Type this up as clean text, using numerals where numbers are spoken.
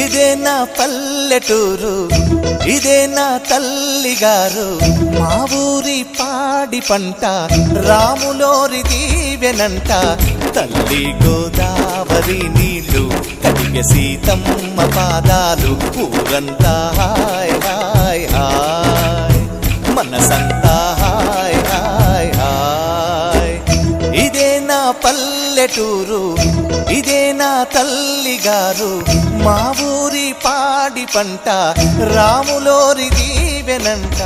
ఇదే నా పల్లెటూరు, ఇదే నా తల్లిగారు, మా ఊరి పాడి పంట రాములోరి దీవెనంట. తల్లి గోదావరి నీళ్ళు కడిగ సీతమ్మ పాదాలు, ఊరంతా హాయ్ హాయ్ హాయ్, మనసంతా హాయ్ హాయ్ హాయ్. ఇదే నా పల్లెటూరు, ఇదే నా తల్లిగారు, మా ఊరి పాడి పంట రాములోరి దీవెనంట.